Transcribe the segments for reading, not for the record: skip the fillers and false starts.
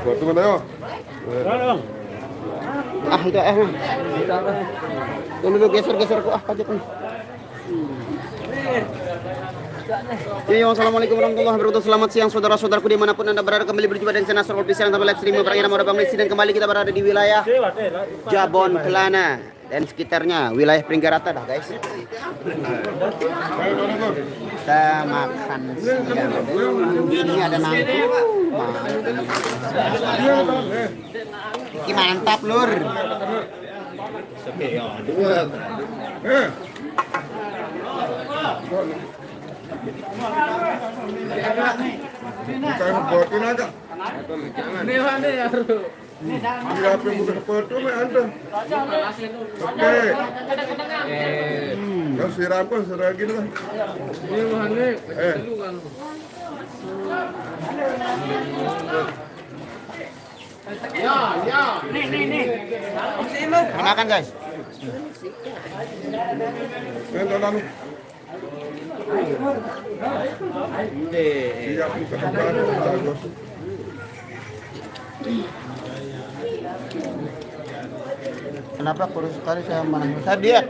Buat teman ayo. Ah itu Tunggu dulu geser kok kaget nih. Yo, assalamualaikum warahmatullahi wabarakatuh. Selamat siang saudara-saudaraku dimanapun anda berada, kembali berjumpa dengan saya Nasrul Official dalam live streaming bareng nama Bang Messi, dan kembali kita berada di wilayah Jabon Kelana dan sekitarnya, wilayah Pringgarata dah guys. Kita makan siang. Ini ada nangku. Ini mantap lur. Bukan buatin aja. Siapa yang udah foto mah anda? Oke. Kau siram kau seragin lah. Nih. Makan guys. Lalu. Siap buka bagus. Kenapa kurus sekali saya mana? Saya diet.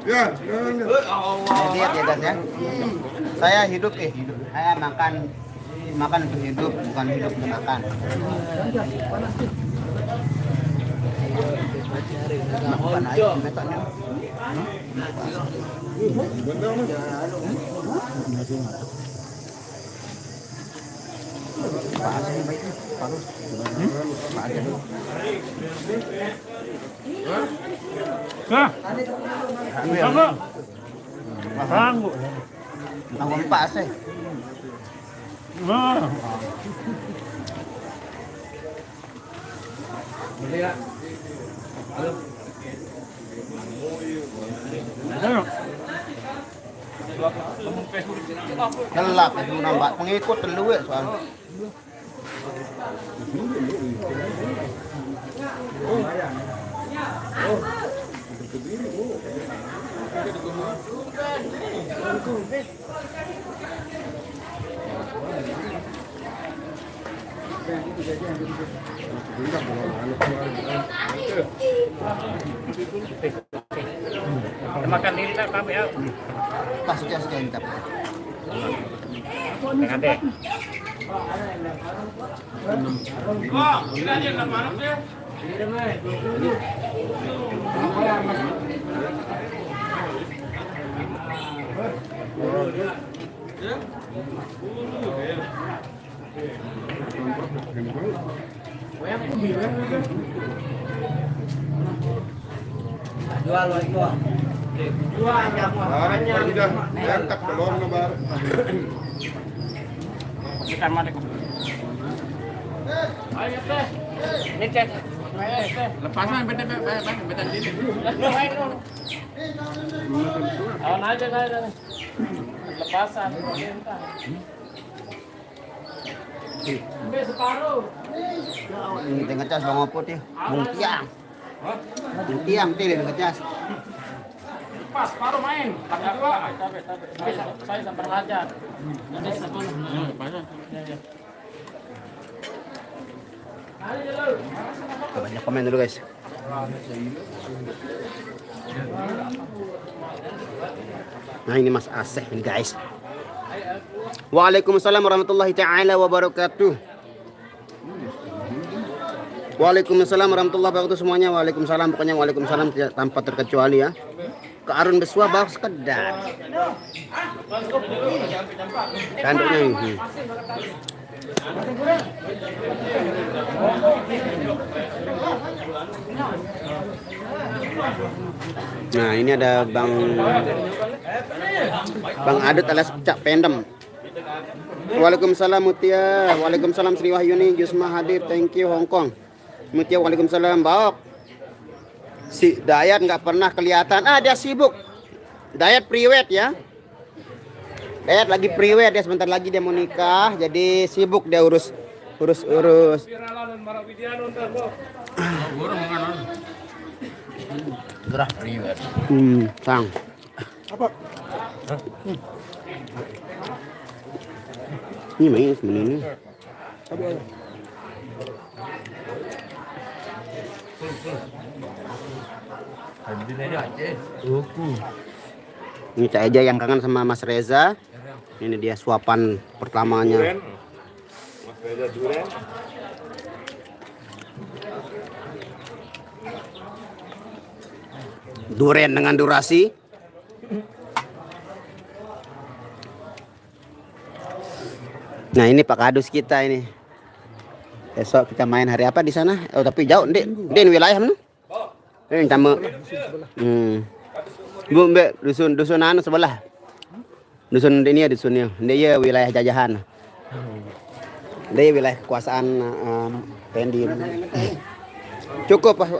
Ya, Saya diet ya guys ya. Saya hidup. Saya makan untuk hidup, bukan hidup untuk makan. Makan aja, betanya. Tanggung pas eh. Gelap itu nambah pengikut telu ya soal. Makan diri tak apa ya? Pasuk ya sekian tap. Tengah deh. Jual itu. udah angkat telur lebar. Kita mati. Ayo teh. Ini cek. Lepasan betan diri. Awan aja. Lepasan. Sampai separuh. Ini tengah cas bang opot ya. Bung tiang tengah cas. Pas, paruh main. Tapi saya sampai belajar. Jadi sepuluh. Banyak komen dulu guys. Nah ini Mas Aseh ini guys. Waalaikumsalam warahmatullahi taala wabarakatuh. Waalaikumsalam warahmatullahi wabarakatuh semuanya. Waalaikumsalam, pokoknya waalaikumsalam tanpa terkecuali ya. Ke Arun Besua bawa sekedar. Tanduknya ini. Nah ini ada Bang Adut alias Cak Pendem. Waalaikumsalam Mutia. Waalaikumsalam Sri Wahyuni Jusma hadir. Thank you Hongkong. Mutia waalaikumsalam. Baok. Si Dayat nggak pernah kelihatan. Dia sibuk. Dayat priwet ya. Dayat lagi priwet ya, sebentar lagi dia mau nikah. Jadi sibuk dia urus. Gerah priwet. Sang. Apa? Ini main sebenarnya. Ini Cak Eja yang kangen sama Mas Reza. Ini dia suapan pertamanya. Mas Reza durian. Durian dengan durasi. Nah ini Pak Kadus kita ini. Besok kita main hari apa di sana? Oh tapi jauh, di wilayah mana? Ini sama. Bu Mbak, dusun anu sebelah. Dusun ini ya dusunnya. Dia wilayah jajahan. Dia wilayah kekuasaan Pendi. Cukup Pak.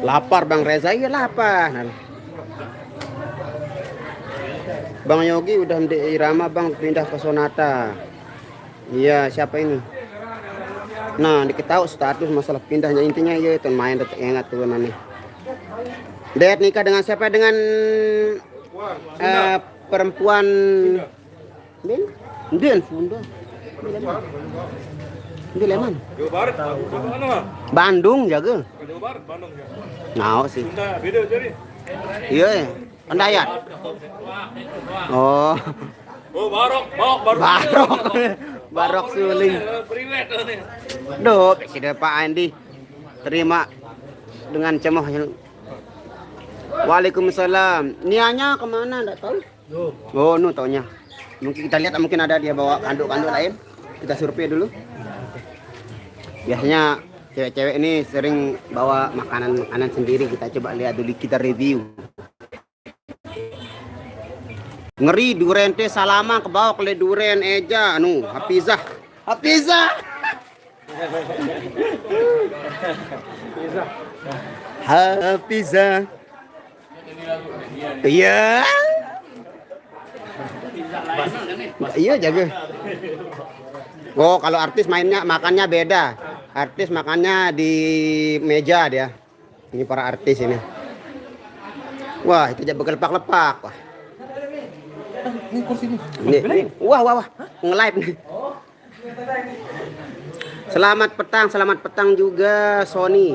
Lapar Bang Reza, iya lapar. Bang Yogi udah di Irama Bang, pindah ke Sonata. Iya, siapa ini? Nah, diketahui status masalah pindahnya, intinya ya itu main tetap ingat tuh nanti. Dek nikah dengan siapa? Dengan perempuan Din, Di Leman. Jawa Barat. Bandung jaga. Jawa Barat, Bandung ya. Nah, sih. Sunda beda jadi. Iya, Pendayat. Oh. Oh, Barok. Barok suling. Duh, sudah Pak Andi terima dengan cemoh. Waalaikumsalam. Nianya kemana? Enggak tahu. Oh, nu taunya. Mungkin kita lihat, mungkin ada dia bawa kanduk-kanduk lain. Kita survei dulu. Biasanya cewek-cewek ini sering bawa makanan sendiri. Kita coba lihat dulu, kita review. Ngeri duren teh salama ke bawah ke duren Eja anu Hafizah. Hafizah. Iya. Iya jaga. Oh, kalau artis makannya beda. Artis makannya di meja dia. Ini para artis ini. Wah, itu aja bekelepak-lepak. Wah. Ini. Wah. Nge-live nih. Selamat petang juga Sony.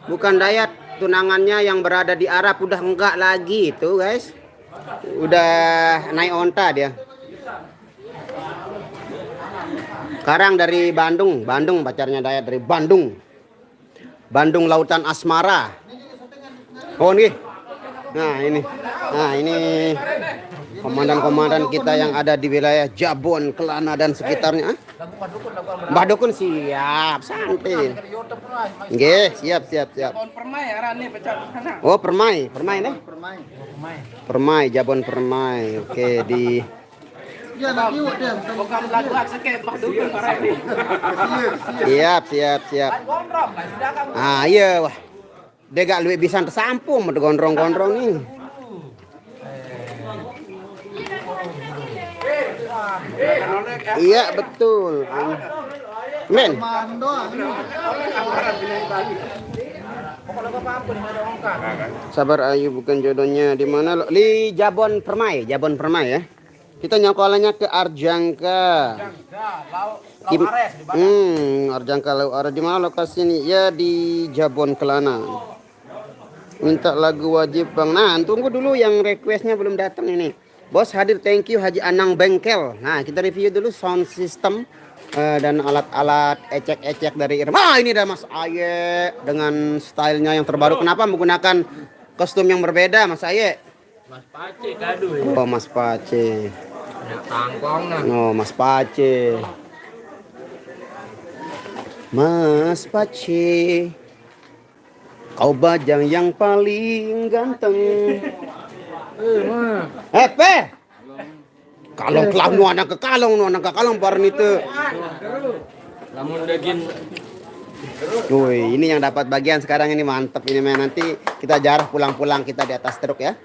Bukan Dayat, tunangannya yang berada di Arab udah enggak lagi tuh, guys. Udah naik onta dia. Sekarang dari Bandung pacarnya Dayat dari Bandung Lautan Asmara. Oh nih. Nah ini komandan kita yang ada di wilayah Jabon, Kelana dan sekitarnya. Mbah Dukun siap, santai. Nggih, siap. Oh, Permai nih. Permai, Jabon Permai. Oke, di Siap. Ah, iya wah. Dia gak lebih bisa tersampung gondrong-gondrong nih. Iya betul. Men. Sabar Ayu bukan jodohnya di mana? Di Jabon Permai ya. Kita nyokolannya ke Arjangka. Arjangka Lau Ares di mana lokasi ini? Ya di Jabon Kelana. Minta lagu wajib Bang. Nah, tunggu dulu yang requestnya belum datang ini. Bos hadir, thank you Haji Anang Bengkel. Nah, kita review dulu sound system dan alat-alat ecek-ecek dari Irma. Ini ada Mas Aye dengan stylenya yang terbaru. Kenapa menggunakan kostum yang berbeda, Mas Aye? Mas Pace kado ya. Oh, Mas Pace. Ada tangkong nah. Oh, Mas Pace. Mas Pace. Kau bajang yang paling ganteng. Pe. Kalong kelam anak ke kalong parn itu. Lamun daging. Woi, ini yang dapat bagian sekarang ini mantep ini men. Nanti kita jarah pulang-pulang kita di atas truk ya.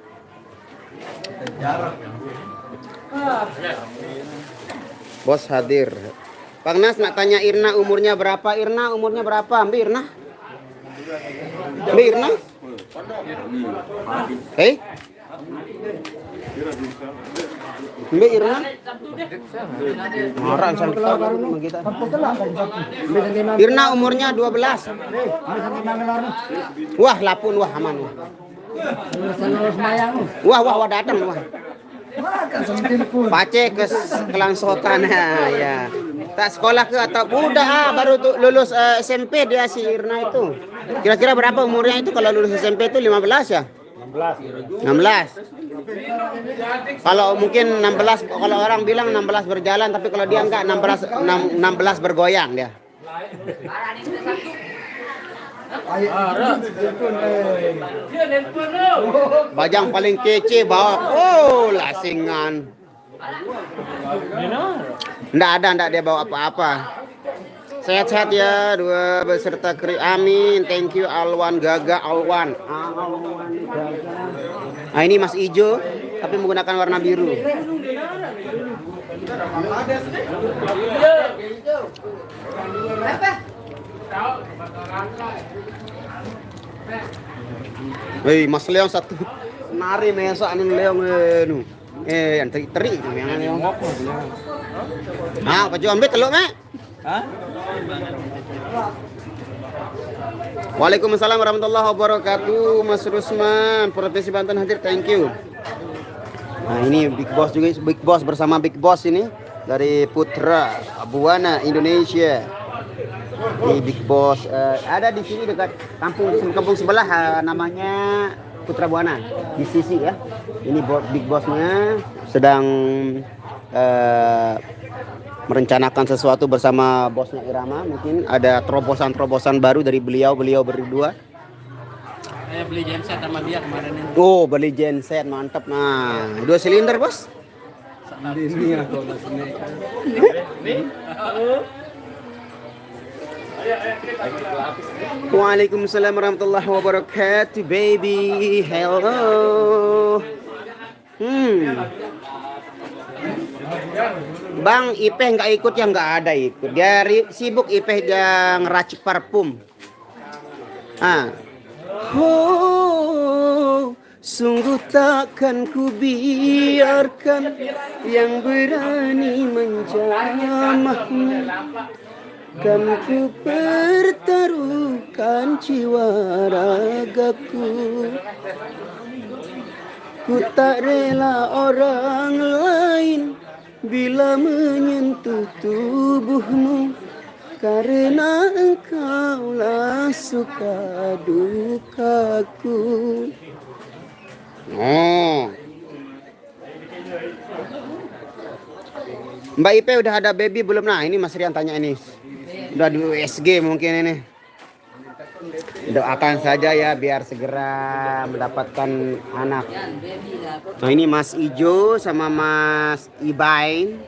Bos hadir. Bang Nas nak tanya Irna umurnya berapa? Mbak Irna? Mbak Irna. Marah sama kita. Irna umurnya 12. Wah, lapun wah aman wah. Wah datang wah. Pace ke kelangsotan ya. Tak sekolah ke atau udah baru tuh lulus SMP dia si Irna itu. Kira-kira berapa umurnya itu kalau lulus SMP itu 15 ya? 16. Kalau mungkin 16 kalau orang bilang 16 berjalan tapi kalau dia enggak 16 bergoyang dia. Bajang paling kece bawa lasingan. Nggak dia bawa apa-apa. Sehat-sehat ya dua beserta kri. Amin. Thank you Alwan Gaga Alwan. Nah ini Mas Ijo tapi menggunakan warna biru. Hei Mas Leong satu nari mesok anu Leong yang teri yang Leong. Ah, baju ambil teluk mek. Hah? Waalaikumsalam warahmatullahi wabarakatuh. Mas Rusman, Provinsi Banten hadir, thank you. Nah ini Big Boss juga, Big Boss bersama Big Boss ini dari Putra Buana Indonesia. Ini Big Boss ada di sini dekat kampung sebelah namanya Putra Buana di sisi ya. Ini Big Bossnya sedang merencanakan sesuatu bersama bosnya Irama. Mungkin ada terobosan baru dari beliau berdua. Saya beli genset sama dia kemarin ini. Oh, beli genset mantap. Nah, 2 silinder, Bos. Ini aku masih Waalaikumsalam warahmatullahi wabarakatuh, baby. Hello. Bang Ipeh nggak ikut ya, nggak ada ikut. Dia sibuk Ipeh yang ngeracik parfum. Sungguh takkan ku biarkan yang berani menjamahmu. Kan ku pertaruhkan jiwa ragaku. Ku tak rela orang lain bila menyentuh tubuhmu, karena engkaulah suka dukaku. Mbak Ipe udah ada baby belum? Nah ini Mas Rian tanya ini. Udah di USG mungkin ini. Doakan saja ya biar segera mendapatkan anak. Nah ini Mas Ijo sama Mas Ibain.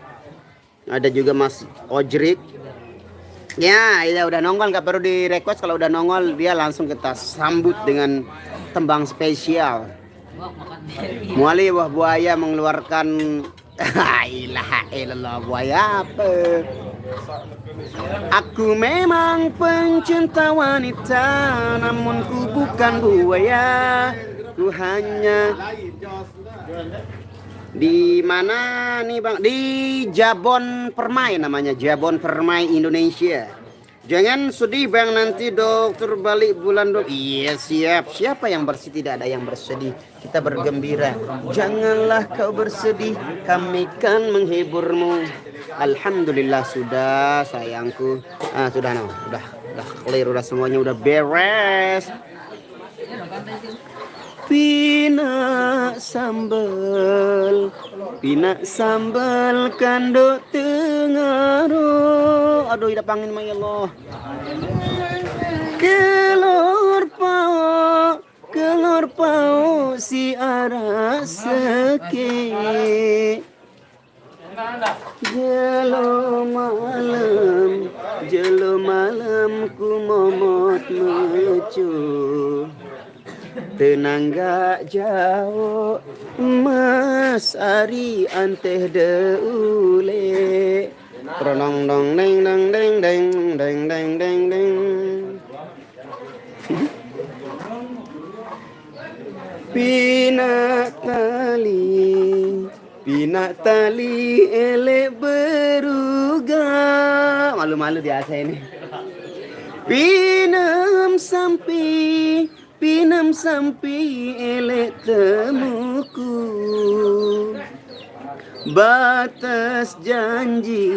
Ada juga Mas Ojrik. Ya udah nongol, nggak perlu di request. Kalau udah nongol dia langsung kita sambut dengan tembang spesial. Muali wah buaya mengeluarkan ilaha illallah, buaya apa? Aku memang pencinta wanita, namun ku bukan buaya. Ku hanya di mana nih Bang? Di Jabon Permai namanya, Jabon Permai Indonesia. Jangan sedih Bang, nanti dokter balik bulan Iya siap. Siapa yang bersedih? Tidak ada yang bersedih. Kita bergembira. Janganlah kau bersedih, kami kan menghiburmu. Alhamdulillah sudah sayangku. Sudah clear, udah semuanya udah beres. Pina sambal kandok tengaro. Aduh ida pangin ma ya Allah. Kelor pao si ara seke. Jelo malam ku momot mecu. Tenang gak jauh Mas Ari anteh deule. Tronong dong deng deng deng deng deng deng deng deng. Pina tali Pinak tali elek beruga. Malu-malu biasa ini. Pinam sampai elek temuku. Batas janji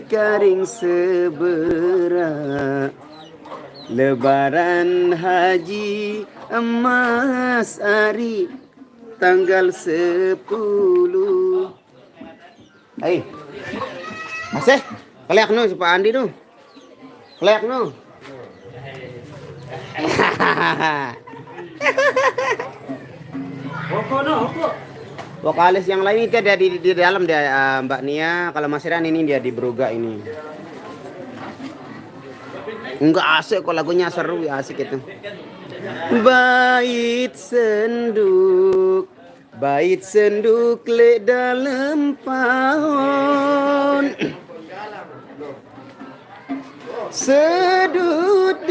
karing seberak. Lebaran haji emas ari tanggal 10. Hai. Masih? Kaliak no si Pak Andi no. Kaliak no. Vokalis yang lain itu ada di dalam dia Mbak Nia. Kalau Mas Iran ini dia di Broga ini. Enggak asik kok lagunya seru ya asik itu. Bait senduk le dalam pohon. Sedut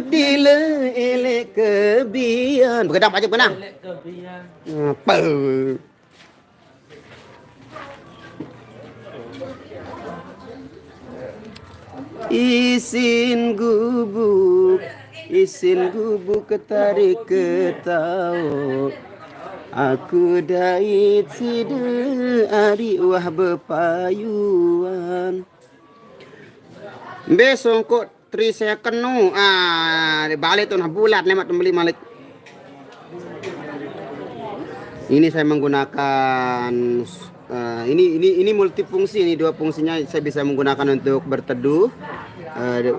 dile elek kebian. Begadang pajak benang. Apa? Isin gubuk ketarik ketau. Aku dait side ari wah bepayuan. Besok kok 3 second no. Balik tuh nah bulat lemat beli malik. Ini saya menggunakan ini multifungsi, ini 2 fungsinya. Saya bisa menggunakan untuk berteduh,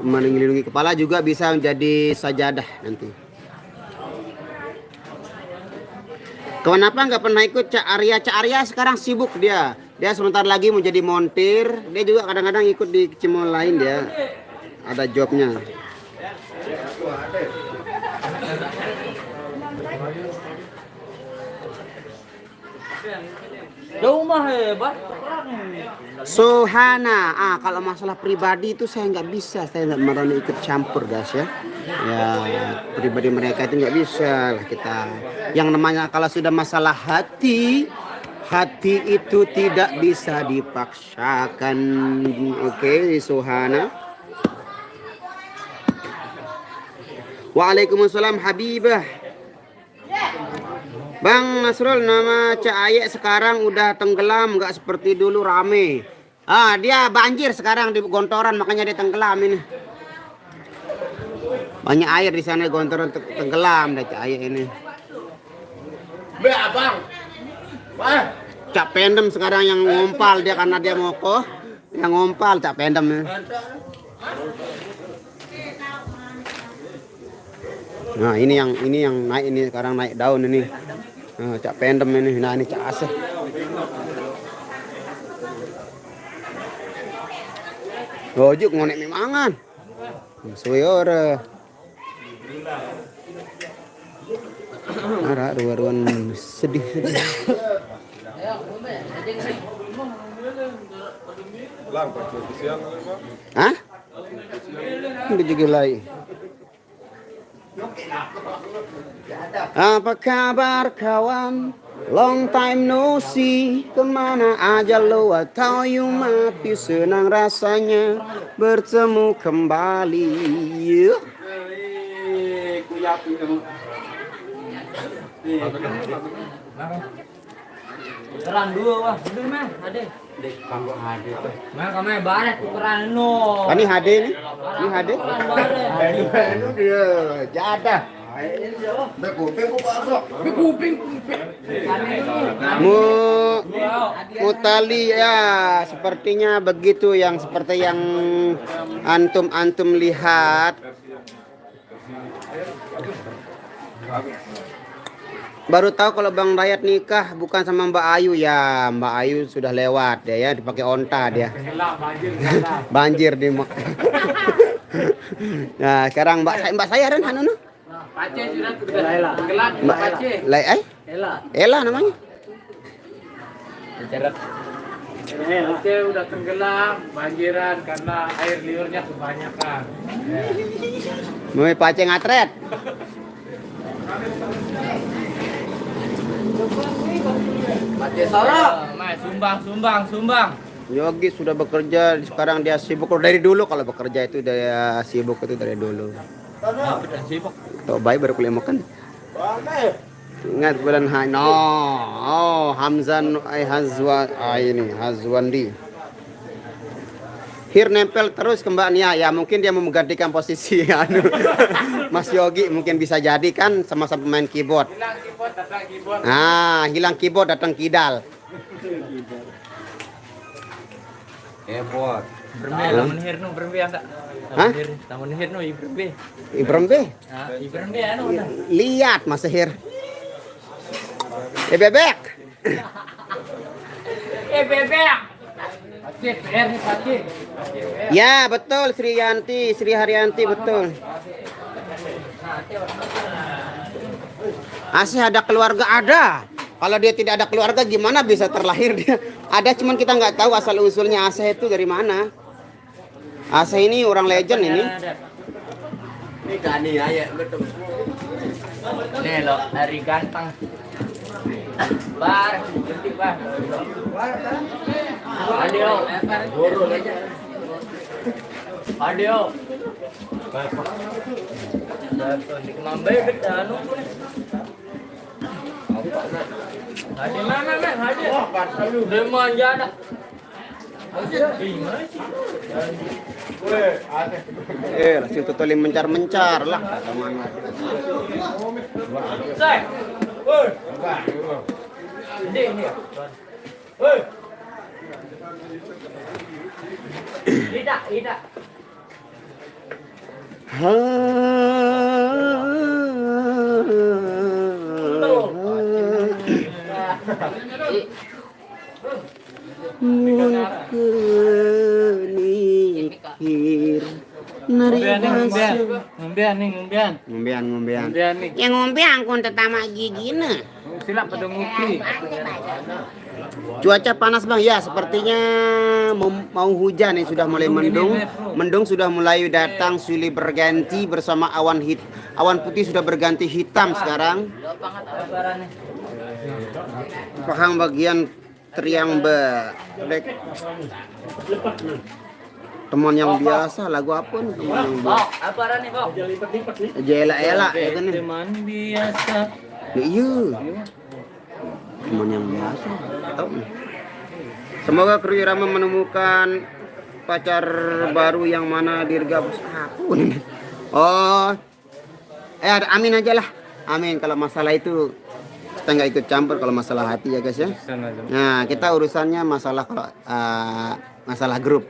melindungi kepala, juga bisa menjadi sajadah nanti. Kenapa nggak pernah ikut Cak Arya? Cak Arya sekarang sibuk dia sebentar lagi mau jadi montir. Dia juga kadang-kadang ikut di cimol lain, dia ada jobnya. Rumah hebat. Sohana, kalau masalah pribadi itu saya nggak bisa, saya nggak merani ikut campur guys ya. Ya pribadi mereka itu nggak bisa lah kita. Yang namanya kalau sudah masalah hati itu tidak bisa dipaksakan. Oke, Sohana. Waalaikumsalam Habibah. Bang Nasrul, nama Cak Ayek sekarang udah tenggelam, nggak seperti dulu rame. Dia banjir sekarang di Gontoran, makanya dia tenggelam ini. Banyak air di sana Gontoran, tenggelam dah Cak Ayek ini. Be abang. Cak Pendem sekarang yang ngompal dia karena dia mokoh, yang ngompal Cak Pendem ya. Nah ini yang naik ini sekarang naik daun ini. Cak Pendem ini, nah ini Cak Aseh. Gojuk ngonek mimangan. Suwe ora. Ara ruan sedih. Lang pakai siang Bang. Hah? Udah juga lagi. Apa kabar kawan? Long time no see. Kemana aja lo atau you mati? Senang rasanya bertemu kembali. Peran dua wah, bener mah, Ade. Dek kanggo Ade. Mah kame baret peran no. Ini HD nih. Ini HD. Ini dia jadah. Mutali ya, sepertinya begitu yang seperti yang antum lihat. Baru tahu kalau Bang Dayat nikah bukan sama Mbak Ayu ya. Mbak Ayu sudah lewat ya, dipakai onta dia. Banjir di Nah, sekarang Mbak saya dan Hanunu. Pace sudah tenggelam Mbak Pace. Ella namanya. Pace udah tenggelam, banjiran karena air liurnya kebanyakan. Mau pace ngatret. Mati Soro. Mas, sumbang. Yogi sudah bekerja, sekarang dia sibuk dari dulu. Kalau bekerja itu dia sibuk itu dari dulu. Sibuk. Tuh bayi baru kuliah makan. Ingat bulan no. Oh, Hamzan ini Hazwandi. Hir nempel terus ke Mbak Nia. Ya mungkin dia mau menggantikan posisi anu. Mas Yogi mungkin bisa jadi kan sama-sama pemain keyboard. Hilang keyboard, datang keyboard. Nah, hilang keyboard datang kidal. Keyboard. Berbe, lamun hirnu berbe enggak? Hah? Lamun hirnu berbe. Ibrahim be. Nah, berbe anu udah. Lihat Mas Hir. Bebek. Bebek. Pacit, PR nih pacit. Ya, betul Sri Haryanti betul. Asih ada keluarga ada. Kalau dia tidak ada keluarga gimana bisa terlahir dia? Ada cuman kita nggak tahu asal usulnya Asih itu dari mana. Asih ini orang legend ini. Ini Gani aja betul. Nih lo, hari ganteng. Bar, penting bar. Adio. Adio. Di Mambai udah anu. Hadi mana men, hadi. Demon jana. Langsung tutulin mencar-mencar lah. Say. Woi. Ini. Woi. Ida. Ngumbian. Yang ngumbian kun tetama gigi na. Sila pada ngupi. Cuaca panas Bang ya, sepertinya mau hujan nih, sudah mulai mendung. Mendung sudah mulai datang, silih berganti bersama awan putih sudah berganti hitam sekarang. Pahang bagian teriang belek. Teman yang biasa, lagu apa nih teman yang biasa? Apa nih, Bok? Jela-ela ya kan nih. Teman biasa. Iya. Teman yang biasa. Tahu. Semoga kru Irama menemukan pacar baru yang mana dirgabus aku nih. Oh. Amin aja lah. Amin, kalau masalah itu kita nggak ikut campur kalau masalah hati ya guys ya. Nah, kita urusannya masalah kalau masalah grup.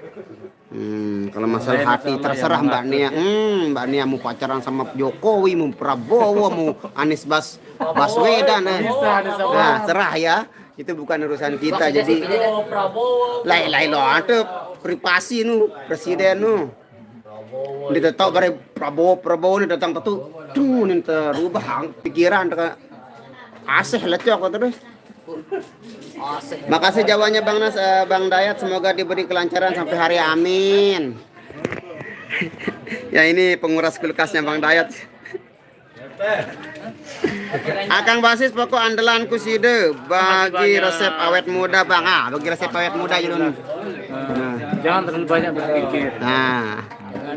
Kalau masalah hati terserah Mbak Nia. Mbak Nia mau pacaran sama Jokowi, mau Prabowo, mau Anies Baswedan. Nah, serah ya. Itu bukan urusan kita. Jadi lain lo ada privasi nu presiden nu. Dia tahu bare Prabowo ni datang tuh nih terubah pikiran asih lecok terus. Makasih jawabnya Bang Dayat, semoga diberi kelancaran sampai hari amin. Ya ini penguras kulkasnya Bang Dayat. Akang Basis pokok andalanku side bagi resep awet muda Bang. Bagi resep awet muda Yun. Jangan terlalu banyak berpikir. Nah,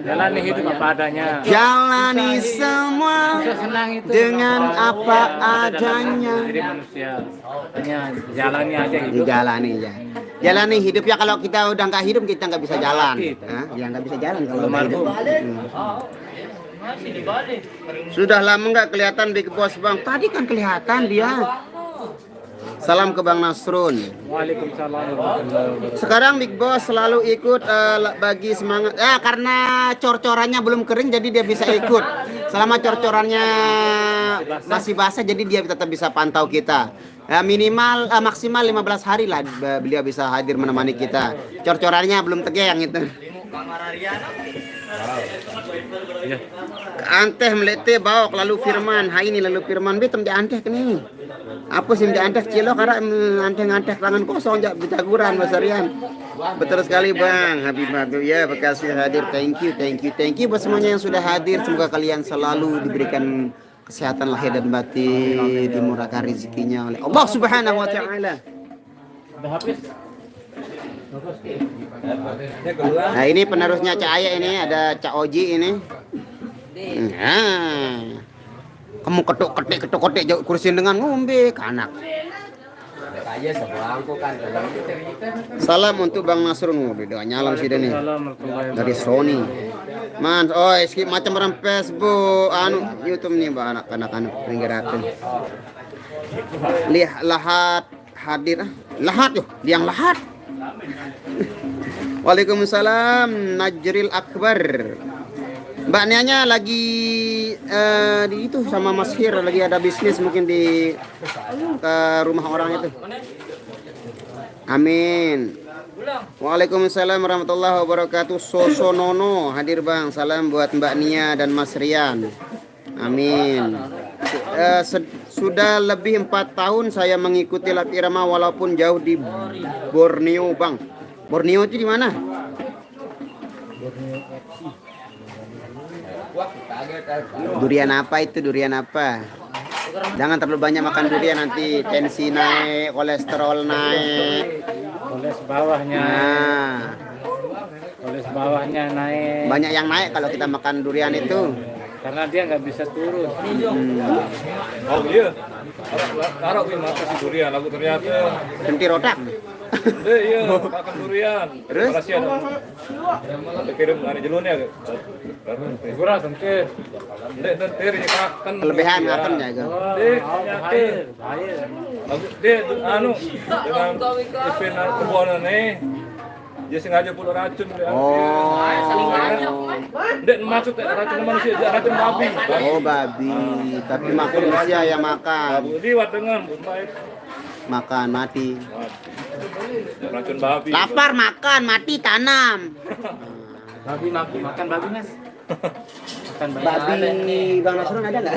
jalani hidup apa adanya. Jalani semua dengan apa adanya. Jadi manusia hanya jalani aja hidup. Dijalani ya. Jalani hidup ya, kalau kita udah nggak hidup kita nggak bisa jalan. Ya nggak bisa jalan kalau nggak hidup. Sudah lama nggak kelihatan Big Boss Bang. Tadi kan kelihatan dia. Salam ke Bang Nasrun. Waalaikumsalam. Sekarang Big Boss selalu ikut bagi semangat. Karena cor-corannya belum kering jadi dia bisa ikut. Selama cor-corannya masih basah jadi dia tetap bisa pantau kita. Minimal maksimal 15 hari lah beliau bisa hadir menemani kita. Cor-corannya belum tegeng itu. Anteh melete bawok lalu Firman. Hai ini lalu Firman betem di anteh kini. Apa sih di anteh cilo karena anteh tangan kosong jak betaguran basarian. Betul sekali Bang Habib ya, Bekasi hadir. Thank you buat semuanya yang sudah hadir. Semoga kalian selalu diberikan kesehatan lahir dan batin, dimurahkan rezekinya oleh Allah Subhanahu wa taala. Nah, ini penerusnya Cak Aya ini, ada Cak Oji ini. Nah, kamu ketuk-ketik kursi dengan ngombe kanak. Aja sebelangku kan. Salam untuk Bang Nasrun, udah nyalam sih nih. Dari Sony. Man, skip macam orang Facebook, YouTube nih Bang anak-anak pinggiratin. Lahat hadir, lahat yuk, liang lahat. Waalaikumsalam Najril Akbar. Mbak Nianya lagi di itu sama Mas Hir lagi ada bisnis mungkin di ke rumah orang itu. Amin. Waalaikumsalam warahmatullahi wabarakatuh. Sosonono hadir Bang. Salam buat Mbak Nia dan Mas Rian. Amin. Sudah lebih 4 tahun saya mengikuti lap irama walaupun jauh di Borneo Bang. Borneo itu di mana? Durian apa itu? Durian apa? Jangan terlalu banyak makan durian, nanti tensi naik, kolesterol naik. Koles bawahnya. Nah, Koles bawahnya naik. banyak yang naik kalau kita makan durian itu. Karena dia nggak bisa turun. Oh iya. Taruh di mata si durian, aku ternyata. Kentir otak. Iya, makan durian. Terus? Makasih ada. Kirim dari jelunnya. Kurang sengke. Dek, tentir ini makan. Kelebihan makan ya, Gang. Dek, penyakit. Dek, dengan kebenar kebonan nih. Dia sengaja pula racun. Oh. Dek, maksud racun manusia, racun babi. Oh, babi. Tapi manusia yang makan. Liwat dengan baik. Makan mati. Racun babi. Lapar makan, mati tanam. Babi makan babi Mas. Makan Babi Bang Nasrun ada nggak?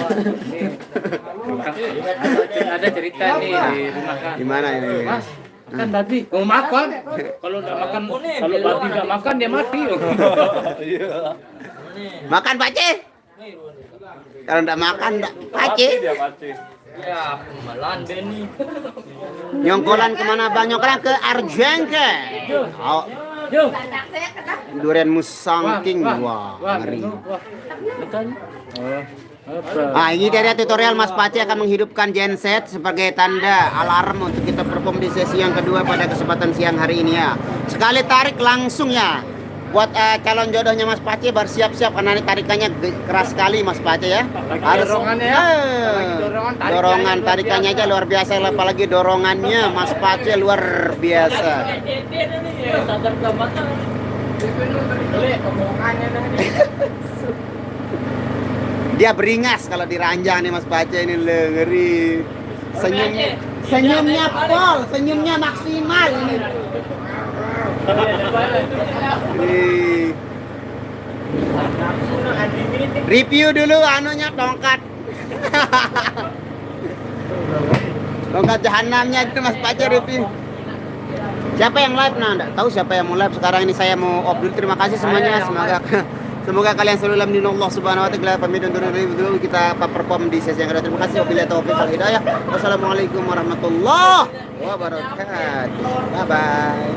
Ada cerita nih di rumah kan. Di mana ini? Mas, makan babi. Mau makan? Kalau nggak makan, kalau babi nggak makan dia mati. Makan Pace. Kalau nggak makan nggak Pace. Dia mati. Ya, malan Benny. Nyongkolan kemana Bang? Nyongkolan ke Arjangke. Oh, Yo. durian musangking. Wah, ngeri. Ini dari tutorial Mas Pace akan menghidupkan genset sebagai tanda alarm untuk kita perform di sesi yang kedua pada kesempatan siang hari ini ya. Sekali tarik langsung ya. Buat calon jodohnya Mas Pace bersiap-siap karena ini tarikannya keras sekali Mas Pace ya. Harus dorongannya ya. dorongan tarikannya aja luar biasa, apalagi dorongannya Mas Pace luar biasa. Sadar gamatan. Dia beringas kalau diranjang nih Mas Pace ini ngeri. Senyumnya pol, senyumnya maksimal ini. Review dulu anunya tongkat. Tongkat jahanamnya itu Mas Pace review. Siapa yang live? Nah, enggak tahu siapa yang mau live sekarang ini. Saya mau off dulu. Terima kasih semuanya. Semoga kalian selalu dalam lindungan Allah Subhanahu wa taala. Pamit undur dulu, kita perform di sesi yang kedua. Terima kasih. Wabillahi taufiq wal hidayah. Wassalamualaikum warahmatullahi wabarakatuh. Bye bye.